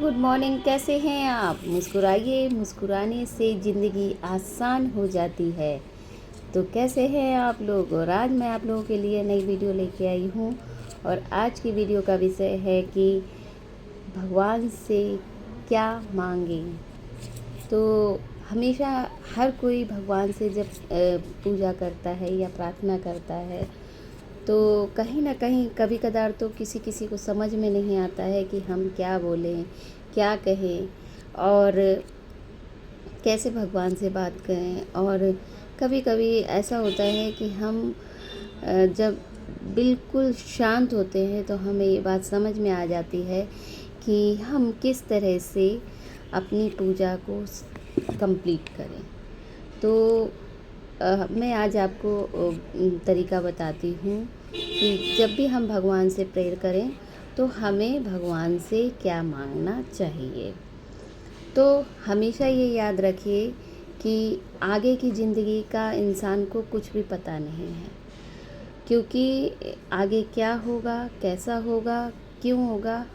Good morning. कैसे हैं आप? मुस्कुराइए, मुस्कुराने से ज़िंदगी आसान हो जाती है। तो कैसे हैं आप लोग? और आज मैं आप लोगों के लिए नई वीडियो लेके आई हूँ। और आज की वीडियो का विषय है कि भगवान से क्या मांगें। तो हमेशा हर कोई भगवान से जब पूजा करता है या प्रार्थना करता है, तो कहीं न कहीं कभी कदार तो किसी किसी को समझ में नहीं आता है कि हम क्या बोलें, क्या कहें और कैसे भगवान से बात करें। और कभी कभी ऐसा होता है कि हम जब बिल्कुल शांत होते हैं तो हमें ये बात समझ में आ जाती है कि हम किस तरह से अपनी पूजा को कंप्लीट करें। तो मैं आज आपको तरीका बताती हूँ कि जब भी हम भगवान से प्रेयर करें तो हमें भगवान से क्या मांगना चाहिए। तो हमेशा ये याद रखिए कि आगे की ज़िंदगी का इंसान को कुछ भी पता नहीं है, क्योंकि आगे क्या होगा, कैसा होगा, क्यों होगा,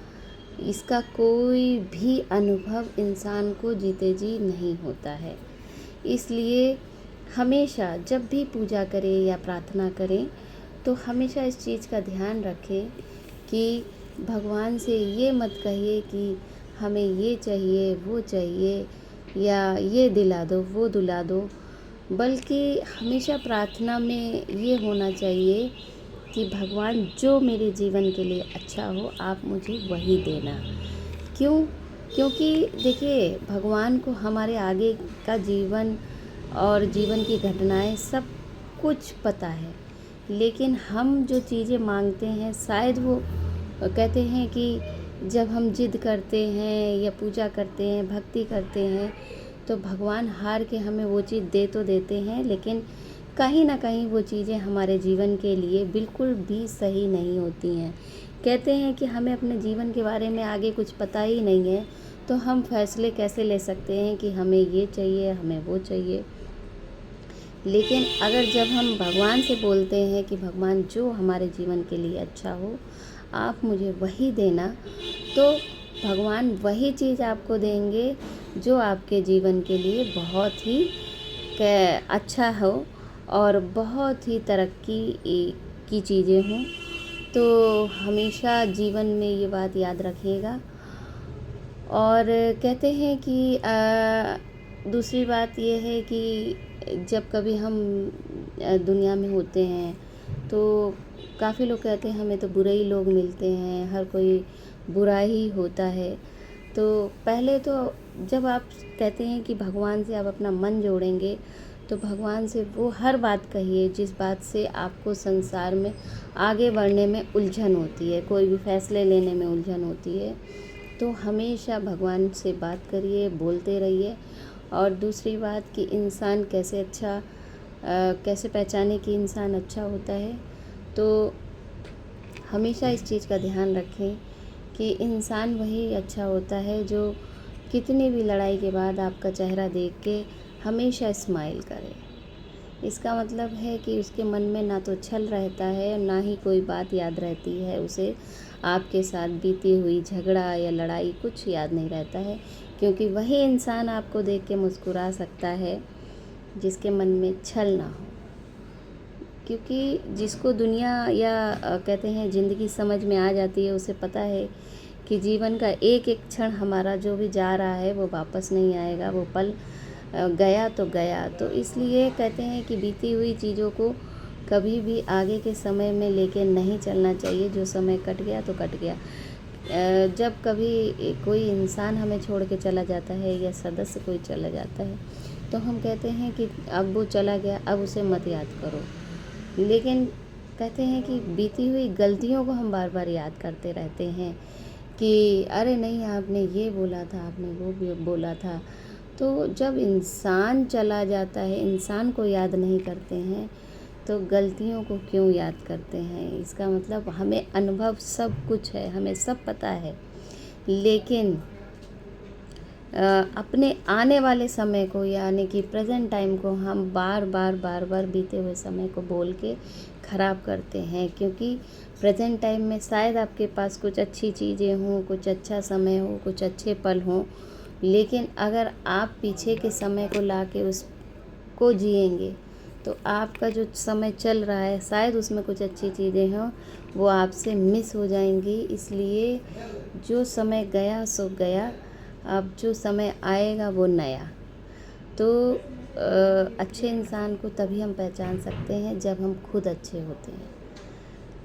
इसका कोई भी अनुभव इंसान को जीते जी नहीं होता है। इसलिए हमेशा जब भी पूजा करें या प्रार्थना करें तो हमेशा इस चीज़ का ध्यान रखें कि भगवान से ये मत कहिए कि हमें ये चाहिए, वो चाहिए, या ये दिला दो, वो दिला दो। बल्कि हमेशा प्रार्थना में ये होना चाहिए कि भगवान जो मेरे जीवन के लिए अच्छा हो, आप मुझे वही देना। क्यों? क्योंकि देखिए, भगवान को हमारे आगे का जीवन और जीवन की घटनाएं सब कुछ पता है, लेकिन हम जो चीज़ें मांगते हैं शायद वो कहते हैं कि जब हम जिद करते हैं या पूजा करते हैं, भक्ति करते हैं, तो भगवान हार के हमें वो चीज़ दे तो देते हैं, लेकिन कहीं ना कहीं वो चीज़ें हमारे जीवन के लिए बिल्कुल भी सही नहीं होती हैं। कहते हैं कि हमें अपने जीवन के बारे में आगे कुछ पता ही नहीं है, तो हम फैसले कैसे ले सकते हैं कि हमें ये चाहिए, हमें वो चाहिए। लेकिन अगर जब हम भगवान से बोलते हैं कि भगवान जो हमारे जीवन के लिए अच्छा हो, आप मुझे वही देना, तो भगवान वही चीज़ आपको देंगे जो आपके जीवन के लिए बहुत ही अच्छा हो और बहुत ही तरक्की की चीज़ें हों। तो हमेशा जीवन में ये बात याद रखिएगा। और कहते हैं कि दूसरी बात ये है कि जब कभी हम दुनिया में होते हैं तो काफ़ी लोग कहते हैं हमें तो बुरे ही लोग मिलते हैं, हर कोई बुरा ही होता है। तो पहले तो जब आप कहते हैं कि भगवान से आप अपना मन जोड़ेंगे, तो भगवान से वो हर बात कहिए जिस बात से आपको संसार में आगे बढ़ने में उलझन होती है, कोई भी फैसले लेने में उलझन होती है। तो हमेशा भगवान से बात करिए, बोलते रहिए। और दूसरी बात कि इंसान कैसे पहचाने कि इंसान अच्छा होता है, तो हमेशा इस चीज़ का ध्यान रखें कि इंसान वही अच्छा होता है जो कितनी भी लड़ाई के बाद आपका चेहरा देख के हमेशा स्माइल करे। इसका मतलब है कि उसके मन में ना तो छल रहता है, ना ही कोई बात याद रहती है उसे, आपके साथ बीती हुई झगड़ा या लड़ाई कुछ याद नहीं रहता है, क्योंकि वही इंसान आपको देख के मुस्कुरा सकता है जिसके मन में छल ना हो। क्योंकि जिसको दुनिया या कहते हैं ज़िंदगी समझ में आ जाती है, उसे पता है कि जीवन का एक एक क्षण हमारा जो भी जा रहा है वो वापस नहीं आएगा, वो पल गया तो गया। तो इसलिए कहते हैं कि बीती हुई चीज़ों को कभी भी आगे के समय में लेके नहीं चलना चाहिए। जो समय कट गया तो कट गया। जब कभी कोई इंसान हमें छोड़ के चला जाता है या सदस्य कोई चला जाता है, तो हम कहते हैं कि अब वो चला गया, अब उसे मत याद करो। लेकिन कहते हैं कि बीती हुई गलतियों को हम बार बार याद करते रहते हैं कि अरे नहीं, आपने ये बोला था, आपने वो भी बोला था। तो जब इंसान चला जाता है, इंसान को याद नहीं करते हैं, तो गलतियों को क्यों याद करते हैं? इसका मतलब हमें अनुभव सब कुछ है, हमें सब पता है, लेकिन अपने आने वाले समय को यानी कि प्रेजेंट टाइम को हम बार बार बीते हुए समय को बोल के ख़राब करते हैं, क्योंकि प्रेजेंट टाइम में शायद आपके पास कुछ अच्छी चीज़ें हों, कुछ अच्छा समय हो, कुछ अच्छे पल हों, लेकिन अगर आप पीछे के समय को लाके उसको जिएंगे तो आपका जो समय चल रहा है शायद उसमें कुछ अच्छी चीज़ें हों, वो आपसे मिस हो जाएंगी। इसलिए जो समय गया सो गया, अब जो समय आएगा वो नया। तो अच्छे इंसान को तभी हम पहचान सकते हैं जब हम खुद अच्छे होते हैं।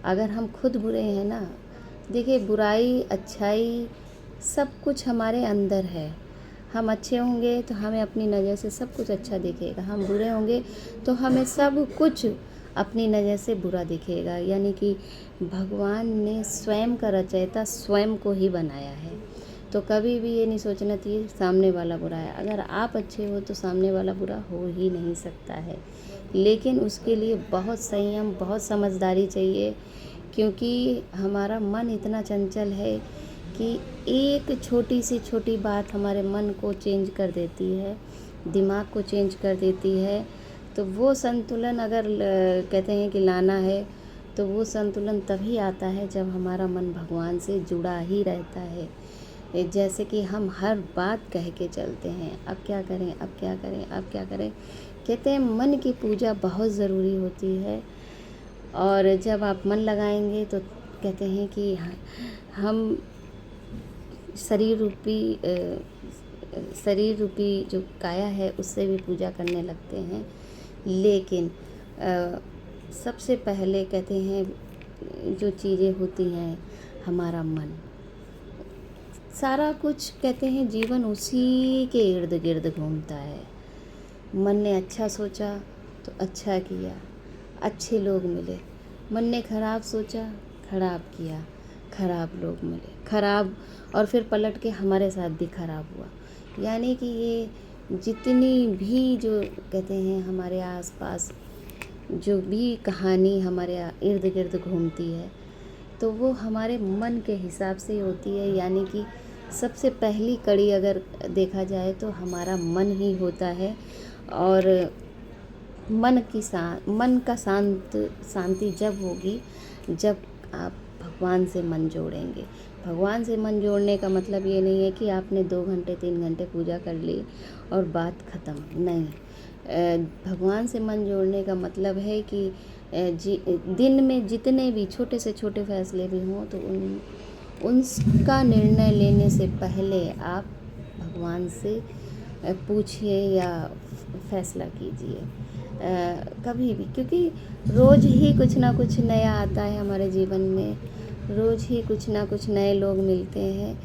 अगर हम खुद बुरे हैं ना, देखिए बुराई अच्छाई सब कुछ हमारे अंदर है। हम अच्छे होंगे तो हमें अपनी नज़र से सब कुछ अच्छा दिखेगा, हम बुरे होंगे तो हमें सब कुछ अपनी नज़र से बुरा दिखेगा। यानी कि भगवान ने स्वयं का रचयिता स्वयं को ही बनाया है। तो कभी भी ये नहीं सोचना चाहिए सामने वाला बुरा है। अगर आप अच्छे हो तो सामने वाला बुरा हो ही नहीं सकता है, लेकिन उसके लिए बहुत संयम, बहुत समझदारी चाहिए, क्योंकि हमारा मन इतना चंचल है कि एक छोटी सी छोटी बात हमारे मन को चेंज कर देती है, दिमाग को चेंज कर देती है। तो वो संतुलन अगर कहते हैं कि लाना है, तो वो संतुलन तभी आता है जब हमारा मन भगवान से जुड़ा ही रहता है। जैसे कि हम हर बात कह के चलते हैं, अब क्या करें, अब क्या करें, अब क्या करें। कहते हैं मन की पूजा बहुत ज़रूरी होती है, और जब आप मन लगाएंगे तो कहते हैं कि हम शरीर रूपी जो काया है उससे भी पूजा करने लगते हैं। लेकिन सबसे पहले कहते हैं जो चीज़ें होती हैं, हमारा मन, सारा कुछ कहते हैं जीवन उसी के इर्द गिर्द घूमता है। मन ने अच्छा सोचा तो अच्छा किया, अच्छे लोग मिले। मन ने खराब सोचा, खराब किया, खराब लोग मिले, खराब, और फिर पलट के हमारे साथ भी खराब हुआ। यानी कि ये जितनी भी जो कहते हैं हमारे आसपास जो भी कहानी हमारे इर्द गिर्द घूमती है, तो वो हमारे मन के हिसाब से होती है। यानी कि सबसे पहली कड़ी अगर देखा जाए तो हमारा मन ही होता है। और मन का शांति जब होगी जब आप भगवान से मन जोड़ेंगे। भगवान से मन जोड़ने का मतलब ये नहीं है कि आपने 2 घंटे 3 घंटे पूजा कर ली और बात ख़त्म, नहीं। भगवान से मन जोड़ने का मतलब है कि दिन में जितने भी छोटे से छोटे फैसले भी हों तो उनका निर्णय लेने से पहले आप भगवान से पूछिए या फैसला कीजिए कभी भी, क्योंकि रोज़ ही कुछ ना कुछ नया आता है हमारे जीवन में, रोज़ ही कुछ ना कुछ नए लोग मिलते हैं।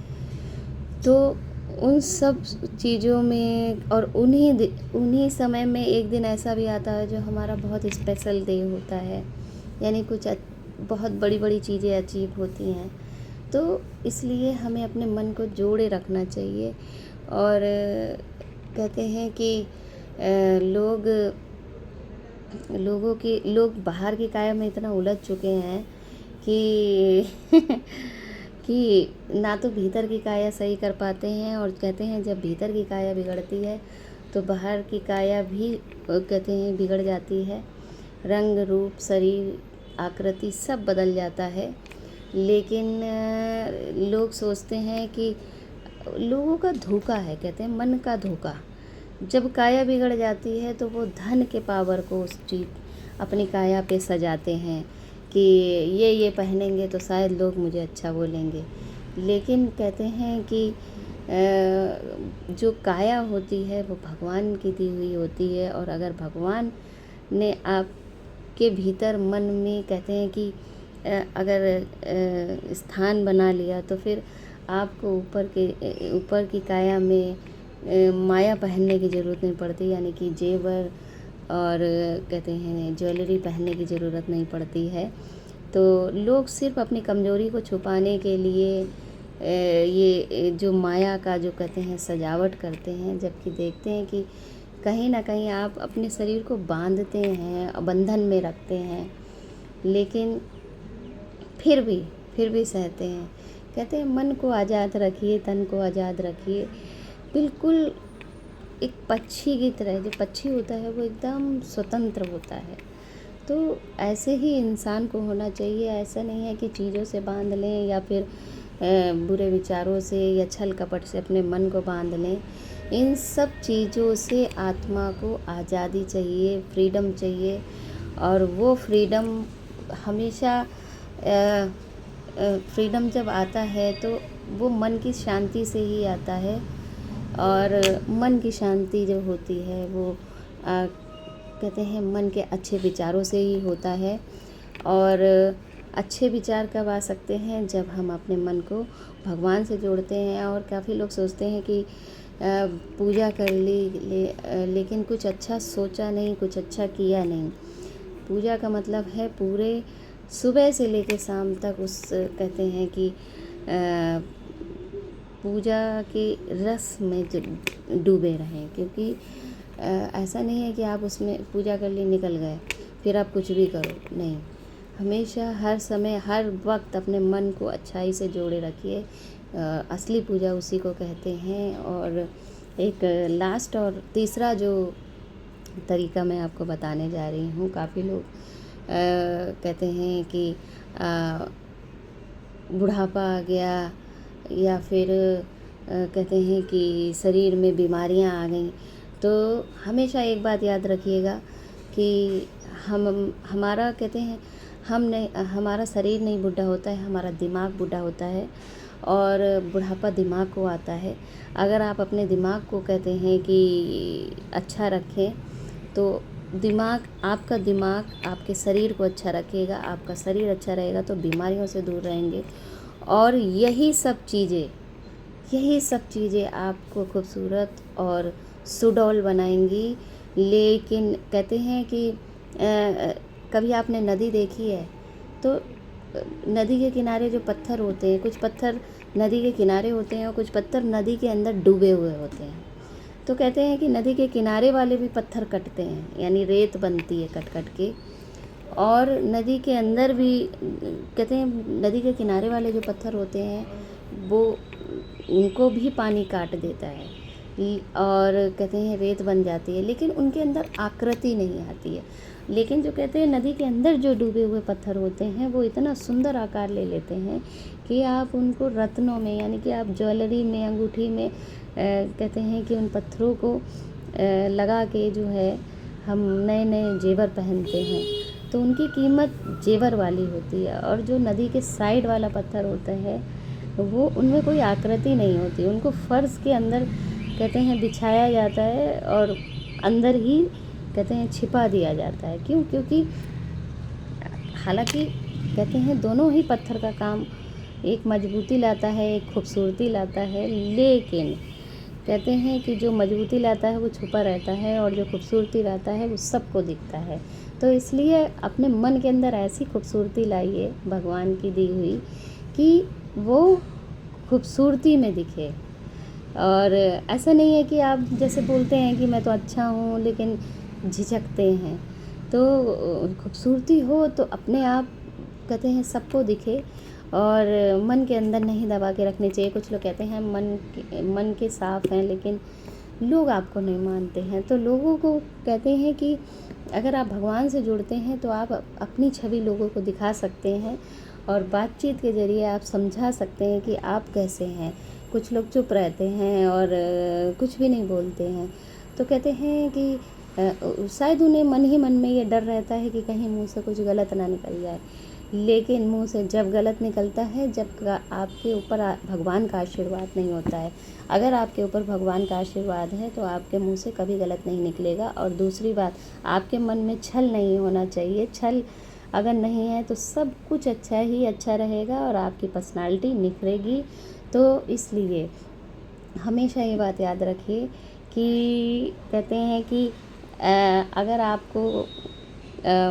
तो उन सब चीज़ों में और उन्हीं समय में एक दिन ऐसा भी आता है जो हमारा बहुत स्पेशल डे होता है, यानी कुछ बहुत बड़ी बड़ी चीज़ें अचीव होती हैं। तो इसलिए हमें अपने मन को जोड़े रखना चाहिए। और कहते हैं कि लोग बाहर की काया में इतना उलझ चुके हैं कि कि ना तो भीतर की काया सही कर पाते हैं। और कहते हैं जब भीतर की काया बिगड़ती है तो बाहर की काया भी कहते हैं बिगड़ जाती है। रंग रूप शरीर आकृति सब बदल जाता है। लेकिन लोग सोचते हैं कि लोगों का धोखा है, कहते हैं मन का धोखा। जब काया बिगड़ जाती है तो वो धन के पावर को उस चीज़ अपनी काया पे सजाते हैं कि ये पहनेंगे तो शायद लोग मुझे अच्छा बोलेंगे। लेकिन कहते हैं कि जो काया होती है वो भगवान की दी हुई होती है। और अगर भगवान ने आपके भीतर मन में कहते हैं कि अगर स्थान बना लिया तो फिर आपको ऊपर की काया में माया पहनने की ज़रूरत नहीं पड़ती, यानी कि जेवर और कहते हैं ज्वेलरी पहनने की ज़रूरत नहीं पड़ती है। तो लोग सिर्फ अपनी कमज़ोरी को छुपाने के लिए ये जो माया का जो कहते हैं सजावट करते हैं, जबकि देखते हैं कि कहीं ना कहीं आप अपने शरीर को बांधते हैं, बंधन में रखते हैं, लेकिन फिर भी सहते हैं। कहते हैं मन को आज़ाद रखिए, तन को आज़ाद रखिए। बिल्कुल एक पक्षी की तरह, जो पक्षी होता है वो एकदम स्वतंत्र होता है। तो ऐसे ही इंसान को होना चाहिए। ऐसा नहीं है कि चीज़ों से बांध लें या फिर बुरे विचारों से या छल कपट से अपने मन को बांध लें। इन सब चीज़ों से आत्मा को आज़ादी चाहिए, फ्रीडम चाहिए। और वो फ्रीडम हमेशा फ्रीडम जब आता है तो वो मन की शांति से ही आता है। और मन की शांति जो होती है वो कहते हैं मन के अच्छे विचारों से ही होता है। और अच्छे विचार कब आ सकते हैं, जब हम अपने मन को भगवान से जोड़ते हैं। और काफ़ी लोग सोचते हैं कि पूजा कर लेकिन कुछ अच्छा सोचा नहीं, कुछ अच्छा किया नहीं। पूजा का मतलब है पूरे सुबह से लेकर शाम तक उस कहते हैं कि पूजा के रस में डूबे रहें। क्योंकि ऐसा नहीं है कि आप उसमें पूजा कर ली निकल गए फिर आप कुछ भी करो, नहीं। हमेशा हर समय हर वक्त अपने मन को अच्छाई से जोड़े रखिए। असली पूजा उसी को कहते हैं। और एक लास्ट और तीसरा जो तरीका मैं आपको बताने जा रही हूँ, काफ़ी लोग कहते हैं कि बुढ़ापा आ गया या फिर कहते हैं कि शरीर में बीमारियां आ गई। तो हमेशा एक बात याद रखिएगा कि हमारा कहते हैं हमारा शरीर नहीं बूढ़ा होता है, हमारा दिमाग बूढ़ा होता है। और बुढ़ापा दिमाग को आता है। अगर आप अपने दिमाग को कहते हैं कि अच्छा रखें तो आपका दिमाग आपके शरीर को अच्छा रखेगा। आपका शरीर अच्छा रहेगा तो बीमारियों से दूर रहेंगे। और यही सब चीज़ें आपको खूबसूरत और सुडौल बनाएंगी। लेकिन कहते हैं कि कभी आपने नदी देखी है तो नदी के किनारे जो पत्थर होते हैं, कुछ पत्थर नदी के किनारे होते हैं और कुछ पत्थर नदी के अंदर डूबे हुए होते हैं। तो कहते हैं कि नदी के किनारे वाले भी पत्थर कटते हैं, यानी रेत बनती है कट कट के। और नदी के अंदर भी कहते हैं नदी के किनारे वाले जो पत्थर होते हैं वो उनको भी पानी काट देता है और कहते हैं रेत बन जाती है, लेकिन उनके अंदर आकृति नहीं आती है। लेकिन जो कहते हैं नदी के अंदर जो डूबे हुए पत्थर होते हैं वो इतना सुंदर आकार ले लेते हैं कि आप उनको रत्नों में, यानी कि आप ज्वेलरी में, अंगूठी में कहते हैं कि उन पत्थरों को लगा के जो है हम नए नए जेवर पहनते हैं तो उनकी कीमत जेवर वाली होती है। और जो नदी के साइड वाला पत्थर होता है वो उनमें कोई आकृति नहीं होती, उनको फर्श के अंदर कहते हैं बिछाया जाता है और अंदर ही कहते हैं छिपा दिया जाता है। क्यों? क्योंकि हालांकि कहते हैं दोनों ही पत्थर का काम एक मजबूती लाता है, एक खूबसूरती लाता है, लेकिन कहते हैं कि जो मजबूती लाता है वो छुपा रहता है और जो खूबसूरती लाता है वो सबको दिखता है। तो इसलिए अपने मन के अंदर ऐसी खूबसूरती लाइए भगवान की दी हुई कि वो खूबसूरती में दिखे। और ऐसा नहीं है कि आप जैसे बोलते हैं कि मैं तो अच्छा हूँ लेकिन झिझकते हैं, तो खूबसूरती हो तो अपने आप कहते हैं सबको दिखे और मन के अंदर नहीं दबा के रखने चाहिए। कुछ लोग कहते हैं मन के साफ़ हैं लेकिन लोग आपको नहीं मानते हैं। तो लोगों को कहते हैं कि अगर आप भगवान से जुड़ते हैं तो आप अपनी छवि लोगों को दिखा सकते हैं और बातचीत के ज़रिए आप समझा सकते हैं कि आप कैसे हैं। कुछ लोग चुप रहते हैं और कुछ भी नहीं बोलते हैं, तो कहते हैं कि शायद उन्हें मन ही मन में ये डर रहता है कि कहीं मुंह से कुछ गलत ना निकल जाए। लेकिन मुंह से जब गलत निकलता है जब आपके ऊपर भगवान का आशीर्वाद नहीं होता है। अगर आपके ऊपर भगवान का आशीर्वाद है तो आपके मुंह से कभी गलत नहीं निकलेगा। और दूसरी बात, आपके मन में छल नहीं होना चाहिए। छल अगर नहीं है तो सब कुछ अच्छा ही अच्छा रहेगा और आपकी पर्सनालिटी निखरेगी। तो इसलिए हमेशा ये बात याद रखिए कि कहते हैं कि अगर आपको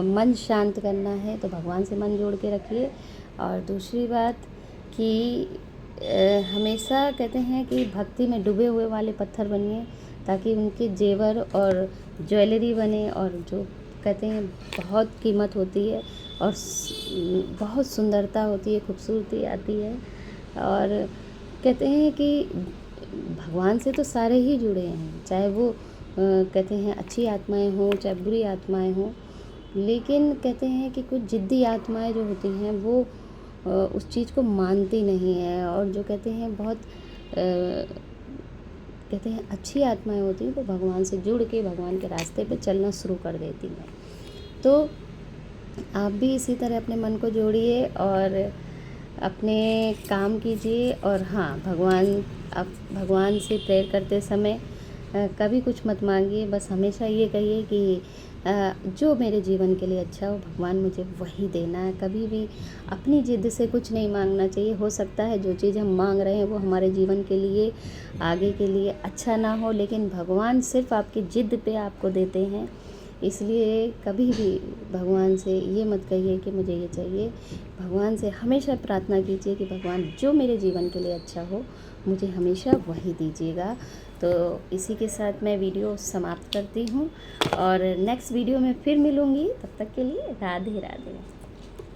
मन शांत करना है तो भगवान से मन जोड़ के रखिए। और दूसरी बात कि हमेशा कहते हैं कि भक्ति में डूबे हुए वाले पत्थर बनिए ताकि उनके जेवर और ज्वेलरी बने। और जो कहते हैं बहुत कीमत होती है और बहुत सुंदरता होती है, खूबसूरती आती है। और कहते हैं कि भगवान से तो सारे ही जुड़े हैं, चाहे वो कहते हैं अच्छी आत्माएं हों चाहे बुरी आत्माएं हों। लेकिन कहते हैं कि कुछ ज़िद्दी आत्माएँ जो होती हैं वो उस चीज़ को मानती नहीं है, और जो कहते हैं बहुत कहते हैं अच्छी आत्माएँ होती हैं वो भगवान से जुड़ के भगवान के रास्ते पे चलना शुरू कर देती हैं। तो आप भी इसी तरह अपने मन को जोड़िए और अपने काम कीजिए। और हाँ, आप भगवान से प्रेयर करते समय कभी कुछ मत मांगिए, बस हमेशा ये कहिए कि जो मेरे जीवन के लिए अच्छा हो भगवान मुझे वही देना है। कभी भी अपनी ज़िद से कुछ नहीं मांगना चाहिए। हो सकता है जो चीज़ हम मांग रहे हैं वो हमारे जीवन के लिए आगे के लिए अच्छा ना हो, लेकिन भगवान सिर्फ आपकी ज़िद पे आपको देते हैं। इसलिए कभी भी भगवान से ये मत कहिए कि मुझे ये चाहिए। भगवान से हमेशा प्रार्थना कीजिए कि भगवान जो मेरे जीवन के लिए अच्छा हो मुझे हमेशा वही दीजिएगा। तो इसी के साथ मैं वीडियो समाप्त करती हूँ और नेक्स्ट वीडियो में फिर मिलूँगी। तब तक के लिए राधे राधे।